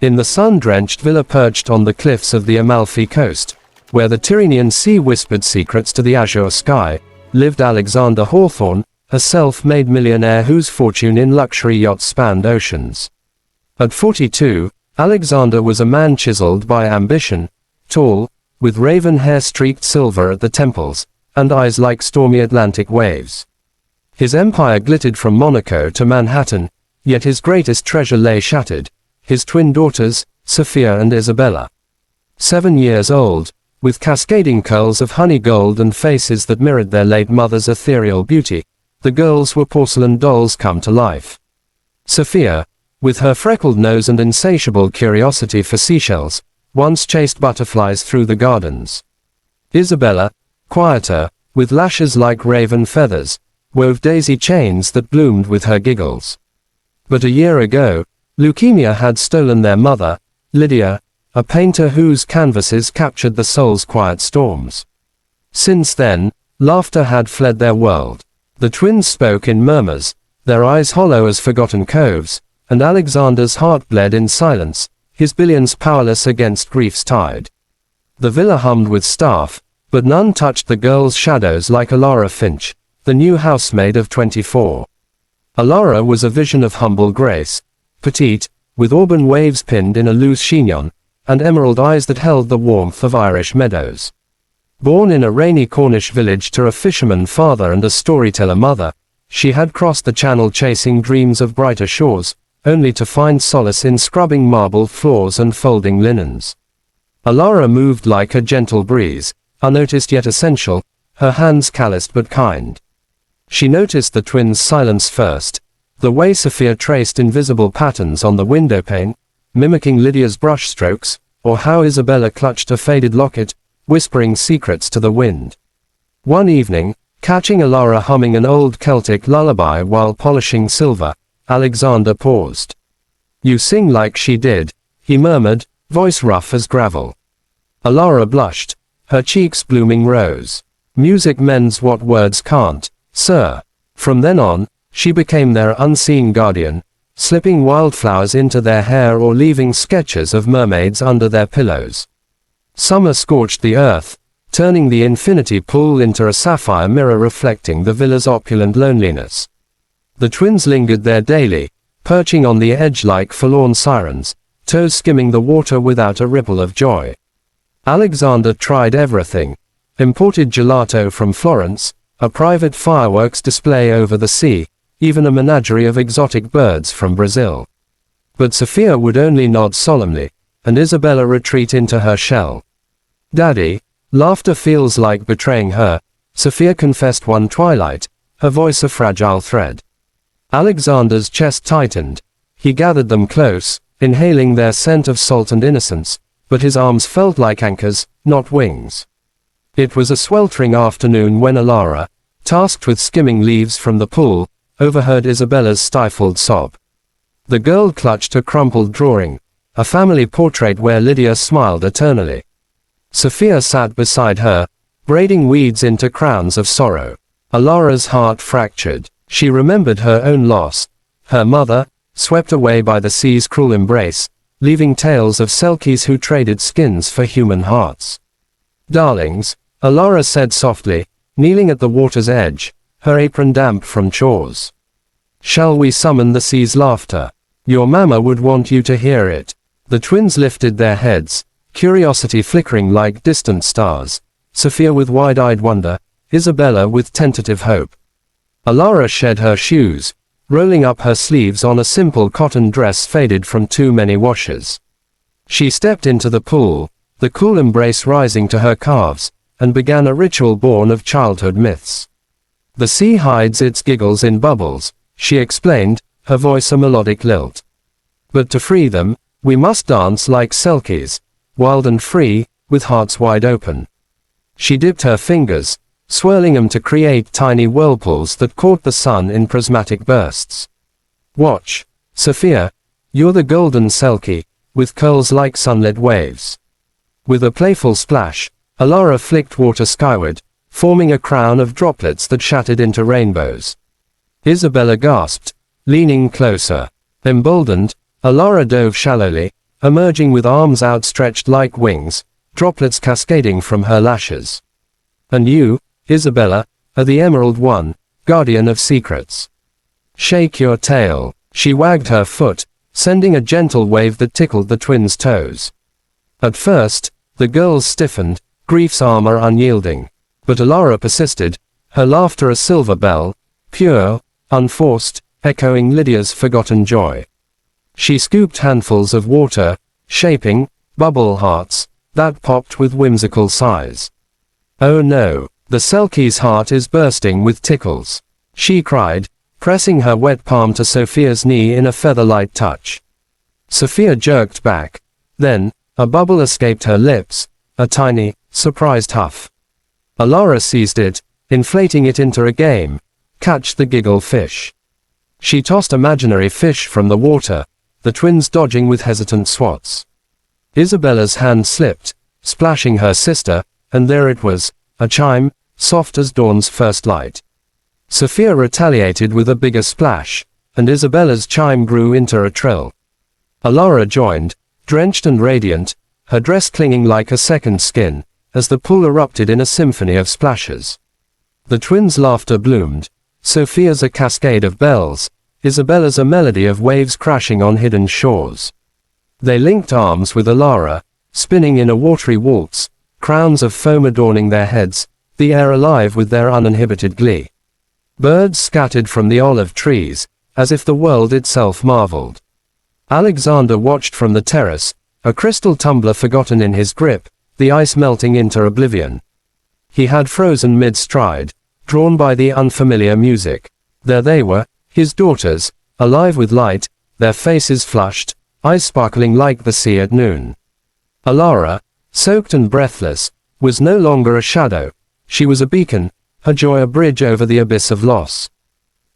In the sun-drenched villa perched on the cliffs of the Amalfi coast, where the Tyrrhenian sea whispered secrets to the azure sky, lived Alexander Hawthorne, a self-made millionaire whose fortune in luxury yachts spanned oceans. At 42, Alexander was a man chiseled by ambition, tall, with raven hair streaked silver at the temples, and eyes like stormy Atlantic waves. His empire glittered from Monaco to Manhattan, yet his greatest treasure lay shattered, his twin daughters, Sophia and Isabella. 7 years old, with cascading curls of honey gold and faces that mirrored their late mother's ethereal beauty, the girls were porcelain dolls come to life. Sophia, with her freckled nose and insatiable curiosity for seashells, once chased butterflies through the gardens. Isabella, quieter, with lashes like raven feathers, wove daisy chains that bloomed with her giggles. But a year ago, leukemia had stolen their mother, Lydia, a painter whose canvases captured the soul's quiet storms. Since then, laughter had fled their world. The twins spoke in murmurs, their eyes hollow as forgotten coves, and Alexander's heart bled in silence, his billions powerless against grief's tide. The villa hummed with staff, but none touched the girls' shadows like Alara Finch, the new housemaid of 24. Alara was a vision of humble grace, petite, with auburn waves pinned in a loose chignon, and emerald eyes that held the warmth of Irish meadows. Born in a rainy Cornish village to a fisherman father and a storyteller mother, she had crossed the channel chasing dreams of brighter shores, only to find solace in scrubbing marble floors and folding linens. Alara moved like a gentle breeze, unnoticed yet essential, her hands calloused but kind. She noticed the twins' silence first, the way Sophia traced invisible patterns on the windowpane, mimicking Lydia's brushstrokes, or how Isabella clutched a faded locket, whispering secrets to the wind. One evening, catching Alara humming an old Celtic lullaby while polishing silver, Alexander paused. "You sing like she did," he murmured, voice rough as gravel. Alara blushed, her cheeks blooming rose. "Music mends what words can't, sir." From then on, she became their unseen guardian, slipping wildflowers into their hair or leaving sketches of mermaids under their pillows. Summer scorched the earth, turning the infinity pool into a sapphire mirror reflecting the villa's opulent loneliness. The twins lingered there daily, perching on the edge like forlorn sirens, toes skimming the water without a ripple of joy. Alexander tried everything. Imported gelato from Florence, a private fireworks display over the sea, even a menagerie of exotic birds from Brazil. But Sophia would only nod solemnly, and Isabella retreat into her shell. "Daddy, laughter feels like betraying her," Sophia confessed one twilight, her voice a fragile thread. Alexander's chest tightened. He gathered them close, inhaling their scent of salt and innocence, but his arms felt like anchors, not wings. It was a sweltering afternoon when Alara, tasked with skimming leaves from the pool, overheard Isabella's stifled sob. The girl clutched a crumpled drawing, a family portrait where Lydia smiled eternally. Sophia sat beside her, braiding weeds into crowns of sorrow. Alara's heart fractured. She remembered her own loss, her mother, swept away by the sea's cruel embrace, leaving tales of Selkies who traded skins for human hearts. "Darlings," Alara said softly, kneeling at the water's edge, her apron damp from chores. "Shall we summon the sea's laughter? Your mama would want you to hear it." The twins lifted their heads, curiosity flickering like distant stars, Sophia with wide-eyed wonder, Isabella with tentative hope. Alara shed her shoes, rolling up her sleeves on a simple cotton dress faded from too many washes. She stepped into the pool, the cool embrace rising to her calves, and began a ritual born of childhood myths. "The sea hides its giggles in bubbles," she explained, her voice a melodic lilt. "But to free them, we must dance like Selkies, wild and free, with hearts wide open." She dipped her fingers, swirling them to create tiny whirlpools that caught the sun in prismatic bursts. "Watch, Sophia, you're the golden Selkie, with curls like sunlit waves." With a playful splash, Alara flicked water skyward, forming a crown of droplets that shattered into rainbows. Isabella gasped, leaning closer. Emboldened, Alara dove shallowly, emerging with arms outstretched like wings, droplets cascading from her lashes. And you, Isabella, are the Emerald One, guardian of secrets. Shake your tail. She wagged her foot, sending a gentle wave that tickled the twins' toes. At first, the girls stiffened, grief's armor unyielding. But Alara persisted, her laughter a silver bell, pure, unforced, echoing Lydia's forgotten joy. She scooped handfuls of water, shaping bubble hearts that popped with whimsical sighs. Oh no, the Selkie's heart is bursting with tickles, she cried, pressing her wet palm to Sophia's knee in a feather-light touch. Sophia jerked back. Then, a bubble escaped her lips, a tiny, surprised huff. Alara seized it, inflating it into a game. Catch the giggle fish. She tossed imaginary fish from the water, the twins dodging with hesitant swats. Isabella's hand slipped, splashing her sister, and there it was, a chime, soft as dawn's first light. Sophia retaliated with a bigger splash, and Isabella's chime grew into a trill. Alara joined, drenched and radiant, her dress clinging like a second skin, as the pool erupted in a symphony of splashes. The twins' laughter bloomed, Sophia's a cascade of bells, Isabella's a melody of waves crashing on hidden shores. They linked arms with Alara, spinning in a watery waltz, crowns of foam adorning their heads, the air alive with their uninhibited glee. Birds scattered from the olive trees, as if the world itself marveled. Alexander watched from the terrace, a crystal tumbler forgotten in his grip, the ice melting into oblivion. He had frozen mid-stride, drawn by the unfamiliar music. There they were, his daughters, alive with light, their faces flushed, eyes sparkling like the sea at noon. Alara, soaked and breathless, was no longer a shadow, she was a beacon, her joy a bridge over the abyss of loss.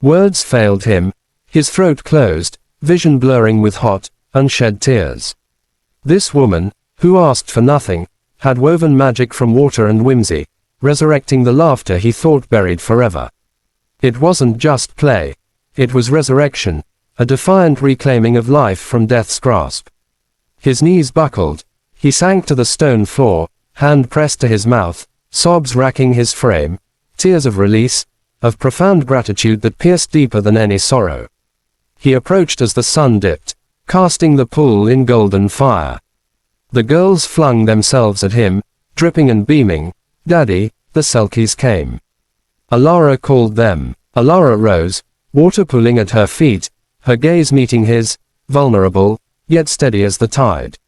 Words failed him, his throat closed, vision blurring with hot, unshed tears. This woman, who asked for nothing, had woven magic from water and whimsy, resurrecting the laughter he thought buried forever. It wasn't just play. It was resurrection, a defiant reclaiming of life from death's grasp. His knees buckled. He sank to the stone floor, hand pressed to his mouth, sobs racking his frame, tears of release, of profound gratitude that pierced deeper than any sorrow. He approached as the sun dipped, casting the pool in golden fire. The girls flung themselves at him, dripping and beaming. Daddy, the Selkies came. Alara called them. Alara rose, water pooling at her feet, her gaze meeting his, vulnerable, yet steady as the tide.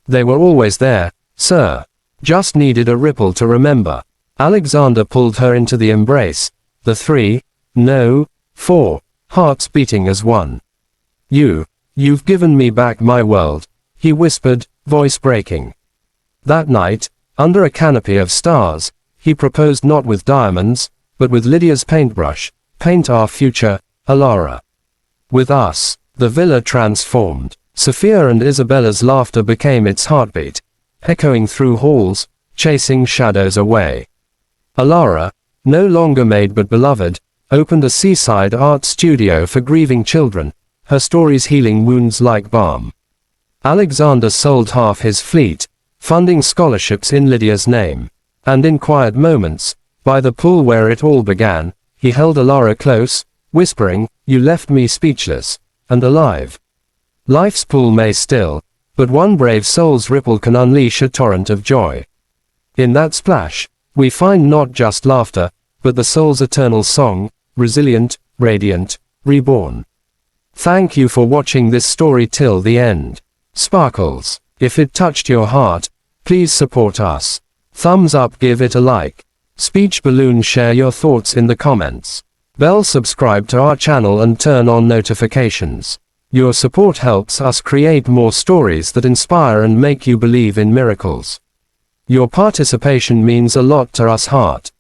They were always there, sir. Just needed a ripple to remember. Alexander pulled her into the embrace, the 3, no, 4, hearts beating as one. You've given me back my world, he whispered, voice breaking. That night, under a canopy of stars, he proposed not with diamonds, but with Lydia's paintbrush. Paint our future, Alara. With us, the villa transformed. Sophia and Isabella's laughter became its heartbeat, echoing through halls, chasing shadows away. Alara, no longer maid but beloved, opened a seaside art studio for grieving children, her stories healing wounds like balm. Alexander sold half his fleet, funding scholarships in Lydia's name. And in quiet moments, by the pool where it all began, he held Alara close, whispering, you left me speechless, and alive. Life's pool may still, but one brave soul's ripple can unleash a torrent of joy. In that splash, we find not just laughter, but the soul's eternal song, resilient, radiant, reborn. Thank you for watching this story till the end. Sparkles, if it touched your heart, please support us. Thumbs up, give it a like. Speech balloon, share your thoughts in the comments. Bell, subscribe to our channel and turn on notifications. Your support helps us create more stories that inspire and make you believe in miracles. Your participation means a lot to us. Heart.